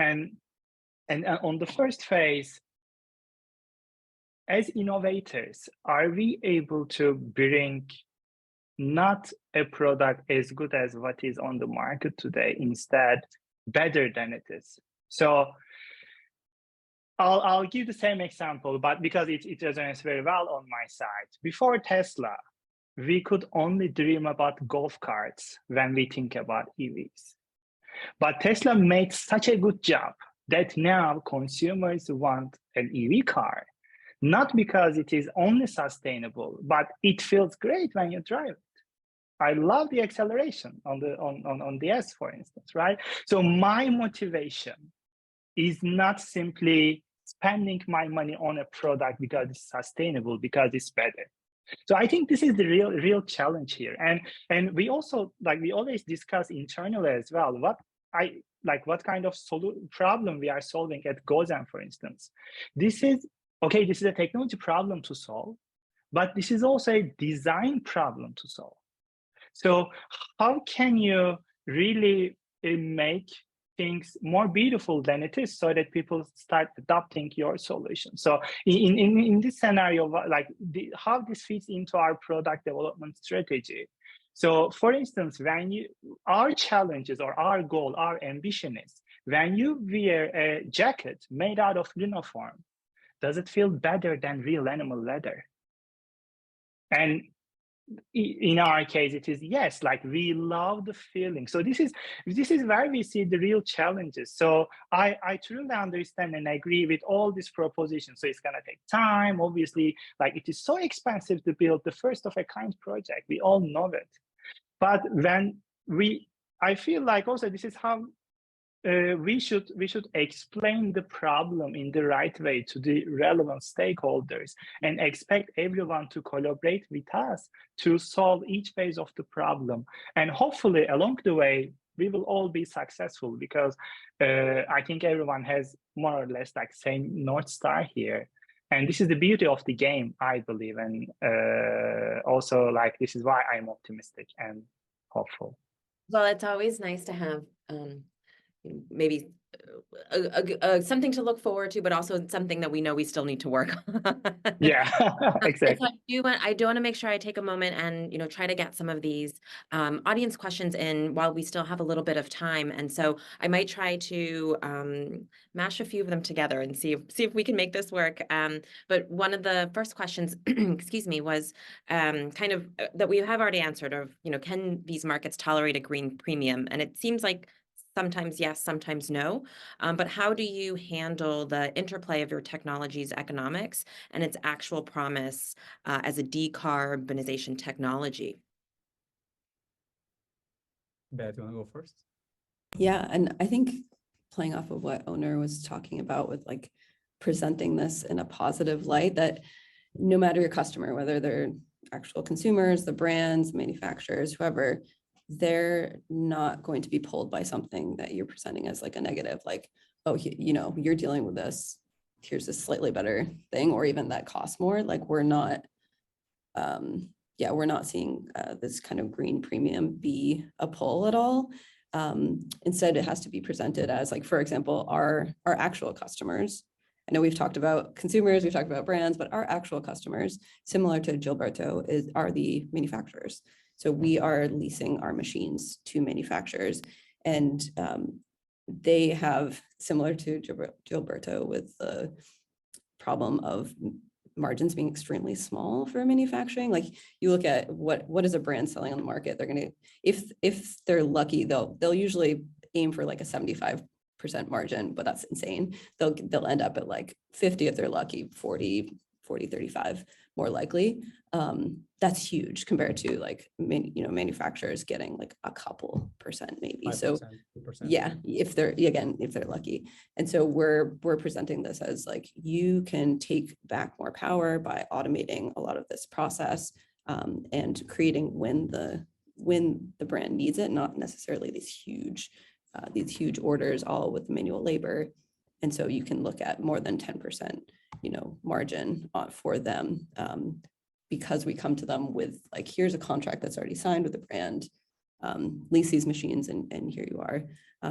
on the first phase, as innovators, are we able to bring not a product as good as what is on the market today, instead better than it is? So I'll give the same example, but because it resonates very well on my side. Before Tesla, we could only dream about golf carts when we think about EVs. But Tesla made such a good job that now consumers want an EV car, not because it is only sustainable, but it feels great when you drive it. I love the acceleration on the S, for instance, right? So my motivation is not simply spending my money on a product because it's sustainable, because it's better. So I think this is the real challenge here. And we also, like, we always discuss internally as well, what kind of problem we are solving at Gozen, for instance. This is a technology problem to solve, but this is also a design problem to solve. So how can you really make things more beautiful than it is, so that people start adopting your solution? So in this scenario, like how this fits into our product development strategy. So for instance, our challenges or our goal, our ambition is, when you wear a jacket made out of Lunaform, does it feel better than real animal leather? And in our case, it is yes, like we love the feeling. So this is where we see the real challenges. So I truly understand and agree with all these propositions. So it's gonna take time, obviously, like it is so expensive to build the first of a kind project. We all know it. But when I feel like also this is how we should explain the problem in the right way to the relevant stakeholders, and expect everyone to collaborate with us to solve each phase of the problem. And hopefully along the way, we will all be successful, because I think everyone has more or less like same North Star here. And this is the beauty of the game, I believe. And also, like, this is why I'm optimistic and hopeful. Well, it's always nice to have maybe something to look forward to, but also something that we know we still need to work on. Yeah, exactly. I do want to make sure I take a moment and, you know, try to get some of these audience questions in while we still have a little bit of time. And so I might try to mash a few of them together and see if we can make this work. But one of the first questions, excuse me, was kind of that we have already answered, of, you know, can these markets tolerate a green premium? And it seems like sometimes yes, sometimes no. But how do you handle the interplay of your technology's economics and its actual promise as a decarbonization technology? Beth, you want to go first? Yeah, and I think playing off of what Onur was talking about with like presenting this in a positive light, that no matter your customer, whether they're actual consumers, the brands, manufacturers, whoever, they're not going to be pulled by something that you're presenting as like a negative, like, oh, you know, you're dealing with this, here's a slightly better thing, or even that costs more. Like we're not, yeah, we're not seeing this kind of green premium be a pull at all. Instead, it has to be presented as like, for example, our actual customers. I know we've talked about consumers, we've talked about brands, but our actual customers, similar to Gilberto, are the manufacturers. So we are leasing our machines to manufacturers, and they have, similar to Gilberto, with the problem of margins being extremely small for manufacturing. Like you look at what is a brand selling on the market, they're gonna, if they're lucky, they'll usually aim for like a 75% margin, but that's insane. They'll end up at like 50 if they're lucky, 40, 35 more likely. That's huge compared to like manufacturers getting like a couple percent maybe. 5%, so 2%. Yeah, if they're lucky. And so we're presenting this as like, you can take back more power by automating a lot of this process, and creating when the brand needs it, not necessarily these huge orders all with manual labor. And so you can look at more than 10%, margin for them, because we come to them with like, here's a contract that's already signed with the brand, lease these machines, and here you are.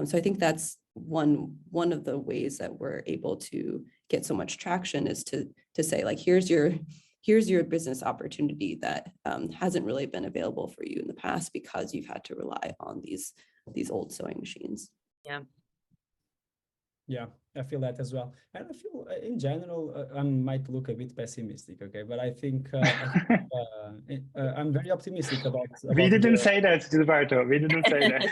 So I think that's one of the ways that we're able to get so much traction, is to say like, here's your business opportunity that hasn't really been available for you in the past because you've had to rely on these old sewing machines. Yeah. Yeah, I feel that as well. And I feel in general, I might look a bit pessimistic, okay? But I think I'm very optimistic about we didn't say that, Gilberto. We didn't say that.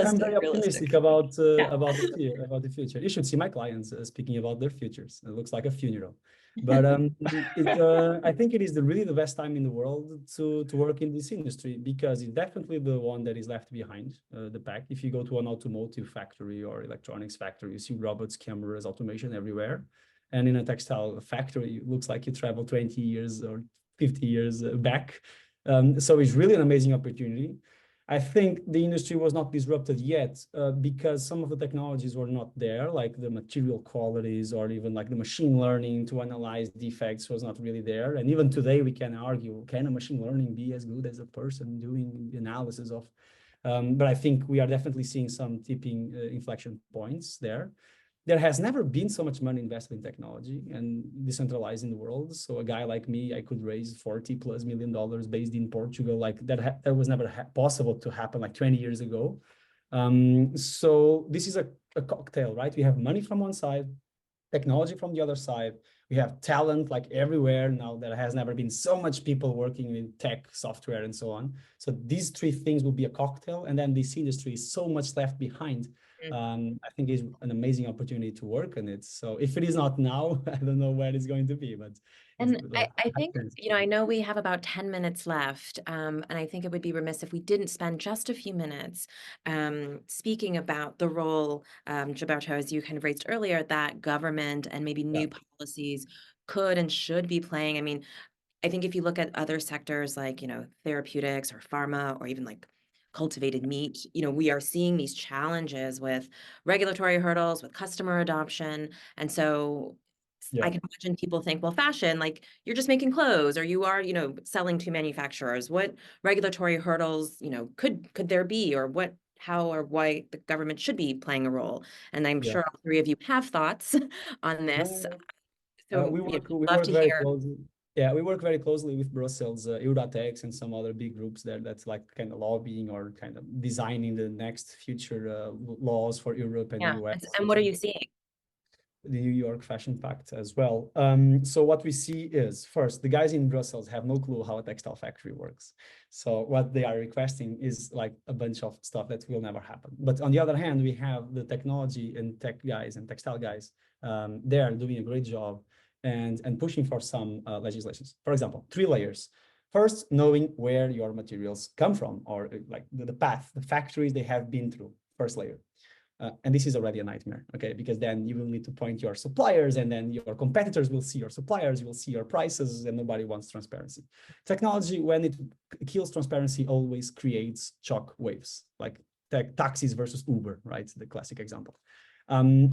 I'm very optimistic about the future. You should see my clients speaking about their futures. It looks like a funeral. But I think it is really the best time in the world to work in this industry, because it's definitely the one that is left behind the pack. If you go to an automotive factory or electronics factory, you see robots, cameras, automation everywhere. And in a textile factory, it looks like you travel 20 years or 50 years back. So it's really an amazing opportunity. I think the industry was not disrupted yet because some of the technologies were not there, like the material qualities or even like the machine learning to analyze defects was not really there. And even today we can argue, can a machine learning be as good as a person doing the analysis of? But I think we are definitely seeing some tipping inflection points there. There has never been so much money invested in technology and decentralized in the world. So a guy like me, I could raise $40+ million based in Portugal. Like that was never possible to happen like 20 years ago. So this is a cocktail, right? We have money from one side, technology from the other side. We have talent like everywhere now. There has never been so much people working in tech, software, and so on. So these three things will be a cocktail. And then this industry is so much left behind. I think it's an amazing opportunity to work on it. So if it is not now, I don't know where it's going to be. But and I think, I know we have about 10 minutes left, and I think it would be remiss if we didn't spend just a few minutes speaking about the role, Gilberto, as you kind of raised earlier, that government and maybe new policies could and should be playing. I mean, I think if you look at other sectors like, therapeutics or pharma or even like cultivated meat, we are seeing these challenges with regulatory hurdles, with customer adoption. And so I can imagine people think, well, fashion, like you're just making clothes, or you are, selling to manufacturers. What regulatory hurdles, could there be, or how or why the government should be playing a role? And I'm sure all three of you have thoughts on this. So we work very closely. Yeah, we work very closely with Brussels, Eurotex, and some other big groups there that's like kind of lobbying or kind of designing the next future laws for Europe and US. And what are you seeing? The New York Fashion Pact as well. So what we see is, first, the guys in Brussels have no clue how a textile factory works. So what they are requesting is like a bunch of stuff that will never happen. But on the other hand, we have the technology and tech guys and textile guys. They are doing a great job and pushing for some legislations. For example, 3 layers. First, knowing where your materials come from, or like the path, the factories they have been through, first layer. And this is already a nightmare, okay? Because then you will need to point your suppliers, and then your competitors will see your suppliers, you will see your prices, and nobody wants transparency. Technology, when it kills transparency, always creates shock waves, like taxis versus Uber, right? The classic example.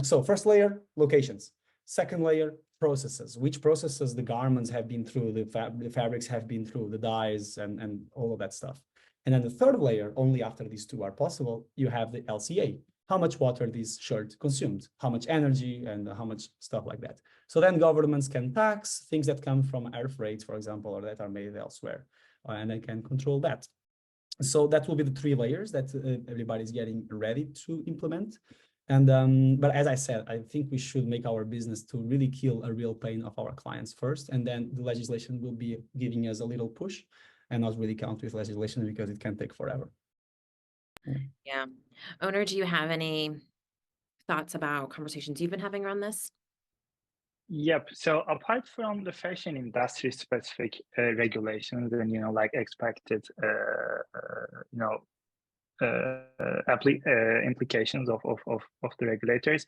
So first layer, locations. Second layer, processes. Which processes the garments have been through, the fabrics have been through, the dyes, and all of that stuff. And then the third layer, only after these two are possible, you have the LCA. How much water this shirt consumed, how much energy, and how much stuff like that. So then governments can tax things that come from air freight, for example, or that are made elsewhere, and they can control that. So that will be the three layers that everybody's getting ready to implement. And but as I said, I think we should make our business to really kill a real pain of our clients first, and then the legislation will be giving us a little push, and not really count with legislation because it can take forever. Yeah. Onur, do you have any thoughts about conversations you've been having around this? Yep. So apart from the fashion industry specific regulations and, like expected, implications of the regulators,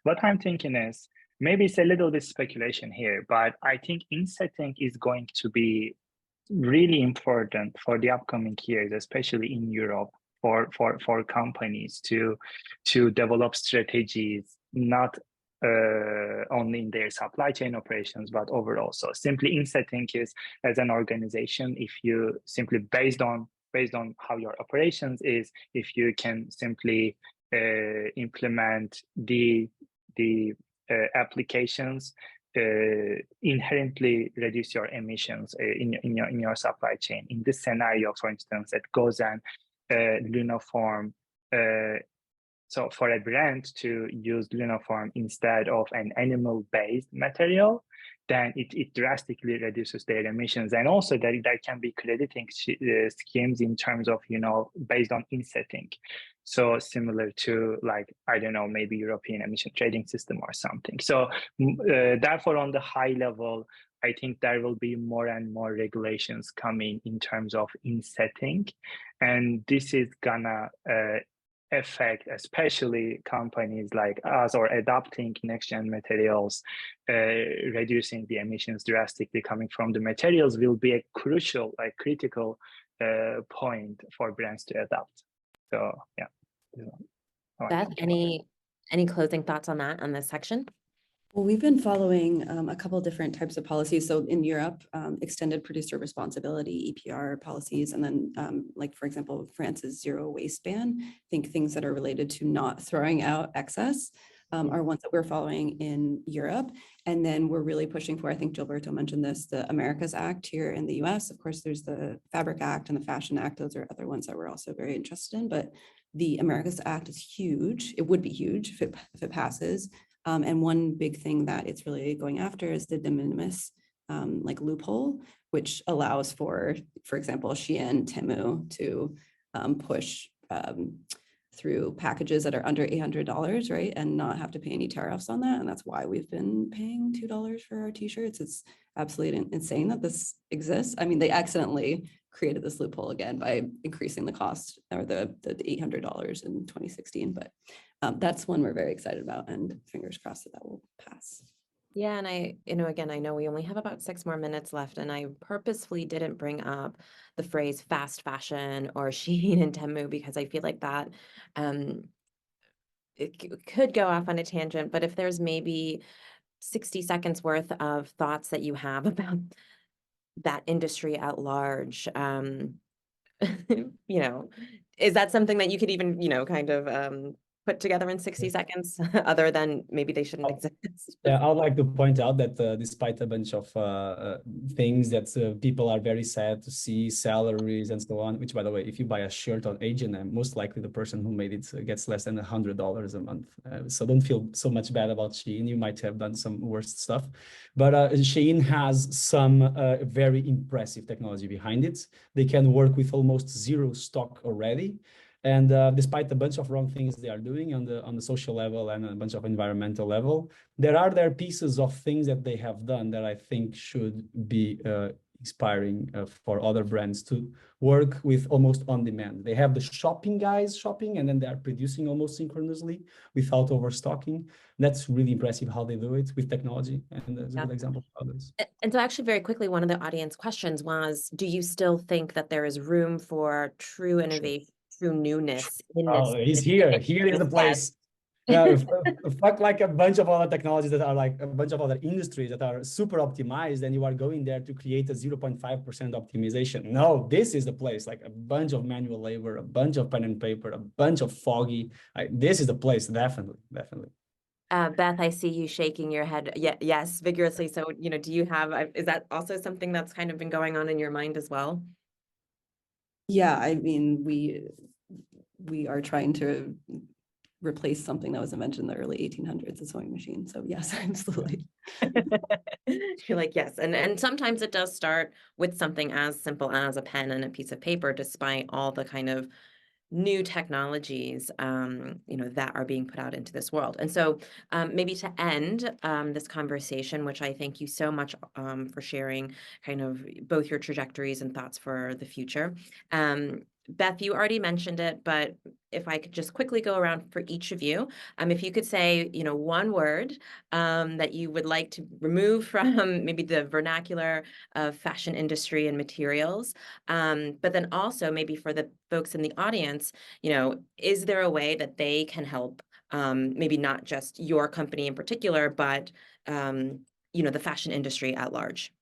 what I'm thinking is maybe it's a little bit speculation here, but I think insetting is going to be really important for the upcoming years, especially in Europe, for companies to develop strategies, not only in their supply chain operations, but overall. So simply insetting is, as an organization, if you simply based on how your operations is, if you can simply implement the applications, inherently reduce your emissions in your supply chain. In this scenario, for instance, at Gozen, Lunaform, so for a brand to use Lunaform instead of an animal-based material, then it drastically reduces their emissions. And also there can be crediting schemes in terms of, based on insetting. So similar to, like, I don't know, maybe European emission trading system or something. So therefore, on the high level, I think there will be more and more regulations coming in terms of insetting. And this is gonna affect especially companies like us or adopting next-gen materials, reducing the emissions drastically coming from the materials will be a critical point for brands to adopt. So yeah. Beth, any closing thoughts on that, on this section? Well, we've been following a couple different types of policies. So in Europe, extended producer responsibility, EPR policies, and then like, for example, France's zero waste ban. I think things that are related to not throwing out excess are ones that we're following in Europe. And then we're really pushing for, I think Gilberto mentioned this, the Americas Act here in the US. Of course, there's the Fabric Act and the Fashion Act. Those are other ones that we're also very interested in. But the Americas Act is huge. It would be huge if it passes. And one big thing that it's really going after is the de minimis like loophole, which allows for example, Shein, Temu to push through packages that are under $800, right? And not have to pay any tariffs on that. And that's why we've been paying $2 for our t-shirts. It's absolutely insane that this exists. I mean, they accidentally created this loophole again by increasing the cost, or the $800 in 2016. But that's one we're very excited about, and fingers crossed that will pass. Yeah, and again, I know we only have about 6 more minutes left, and I purposefully didn't bring up the phrase fast fashion or Shein and Temu because I feel like that it could go off on a tangent. But if there's maybe 60 seconds worth of thoughts that you have about that industry at large, is that something that you could even, kind of put together in 60 seconds, other than maybe they shouldn't exist? Yeah, I'd like to point out that despite a bunch of things that people are very sad to see, salaries and so on, which, by the way, if you buy a shirt on H&M, most likely the person who made it gets less than $100 a month. So don't feel so much bad about Shein. You might have done some worse stuff. But Shein has some very impressive technology behind it. They can work with almost zero stock already. And despite a bunch of wrong things they are doing on the social level and a bunch of environmental level, there are pieces of things that they have done that I think should be inspiring for other brands to work with almost on demand. They have the shopping guys shopping, and then they are producing almost synchronously without overstocking. That's really impressive how they do it with technology, and that's a good example for others. And so actually very quickly, one of the audience questions was, do you still think that there is room for true innovation, true newness in this? Oh, he's here. Here is the place. Yeah, fuck like a bunch of other technologies that are like a bunch of other industries that are super optimized, and you are going there to create a 0.5% optimization. No, this is the place, like a bunch of manual labor, a bunch of pen and paper, a bunch of foggy. This is the place, definitely, definitely. Beth, I see you shaking your head. Yes, vigorously. So, do you have, is that also something that's kind of been going on in your mind as well? Yeah, I mean, we are trying to replace something that was invented in the early 1800s, a sewing machine. So yes, absolutely. You're like, yes. And sometimes it does start with something as simple as a pen and a piece of paper, despite all the kind of new technologies, that are being put out into this world. And so maybe to end this conversation, which I thank you so much for sharing kind of both your trajectories and thoughts for the future. Beth, you already mentioned it, but if I could just quickly go around for each of you, if you could say, one word that you would like to remove from maybe the vernacular of fashion industry and materials, but then also maybe for the folks in the audience, is there a way that they can help, maybe not just your company in particular, but, the fashion industry at large?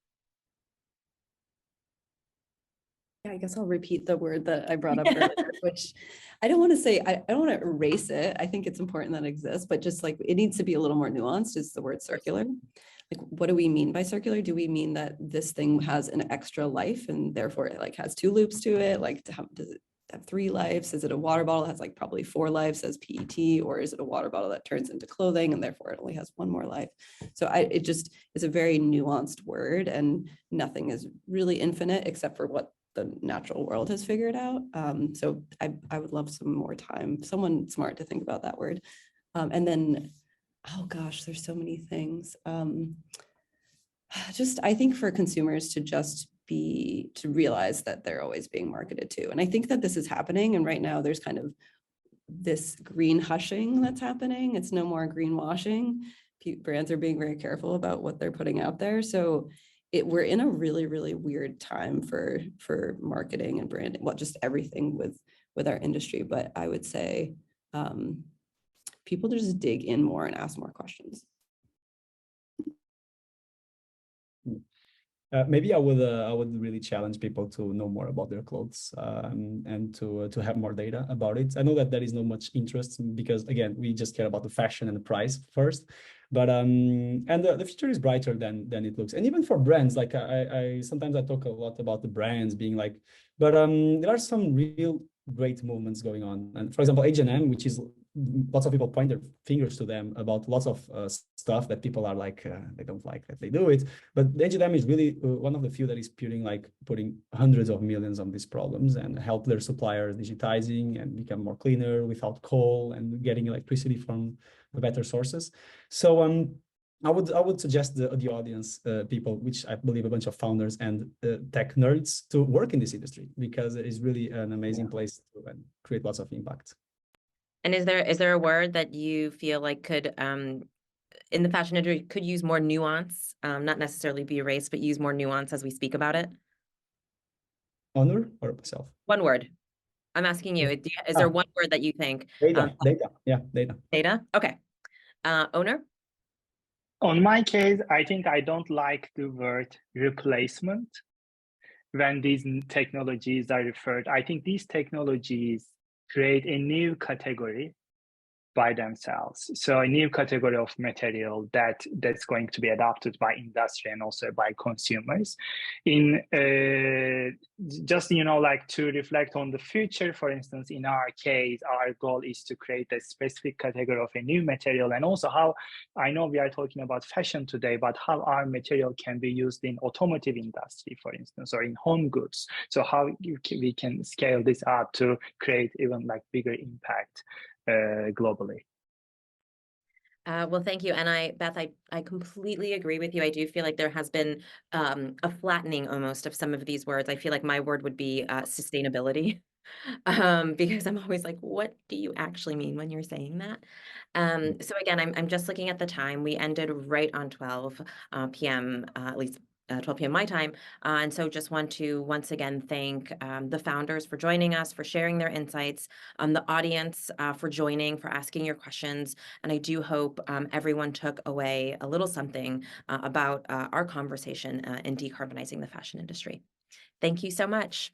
Yeah, I guess I'll repeat the word that I brought up earlier, which I don't want to say, I don't want to erase it. I think it's important that it exists, but just like it needs to be a little more nuanced is the word circular. Like, what do we mean by circular? Do we mean that this thing has an extra life and therefore it like has 2 loops to it? Like does it have 3 lives? Is it a water bottle that has like probably 4 lives as PET, or is it a water bottle that turns into clothing and therefore it only has 1 more life? So it just is a very nuanced word, and nothing is really infinite except for what the natural world has figured out. So I would love some more time, someone smart to think about that word. And then, oh gosh, there's so many things. Just, I think for consumers to realize that they're always being marketed to. And I think that this is happening. And right now there's kind of this green hushing that's happening. It's no more greenwashing. Brands are being very careful about what they're putting out there. So we're in a really, really weird time for marketing and branding, well, just everything with our industry. But I would say people just dig in more and ask more questions. Maybe I would really challenge people to know more about their clothes and to have more data about it. I know that there is not much interest because, again, we just care about the fashion and the price first. But and the future is brighter than it looks. And even for brands, like I sometimes I talk a lot about the brands being like, but there are some real great movements going on. And for example, H&M, which is lots of people point their fingers to them about lots of stuff that people are like they don't like that they do it, but H&M is really one of the few that is putting hundreds of millions on these problems and help their suppliers digitizing and become more cleaner without coal and getting electricity from better sources. So I would suggest the audience people, which I believe a bunch of founders and tech nerds, to work in this industry because it is really an amazing place to create lots of impact. And is there a word that you feel like could, in the fashion industry, could use more nuance, not necessarily be erased, but use more nuance as we speak about it? Onur or myself? One word. I'm asking you. Is there one word that you think? Data. Yeah, data. Data. Okay. Onur? On my case, I think I don't like the word replacement when these technologies are referred. I think these technologies create a new category by themselves. So a new category of material that's going to be adopted by industry and also by consumers. In just, like to reflect on the future, for instance, in our case, our goal is to create a specific category of a new material, and also how, I know we are talking about fashion today, but how our material can be used in automotive industry, for instance, or in home goods. So how we can scale this up to create even like bigger impact globally. Well, thank you. And Beth, I completely agree with you. I do feel like there has been a flattening almost of some of these words. I feel like my word would be sustainability. Because I'm always like, what do you actually mean when you're saying that? So again, I'm just looking at the time. We ended right on 12 p.m., at least 12 p.m. my time. And so just want to once again thank the founders for joining us, for sharing their insights, the audience for joining, for asking your questions. And I do hope everyone took away a little something about our conversation in decarbonizing the fashion industry. Thank you so much.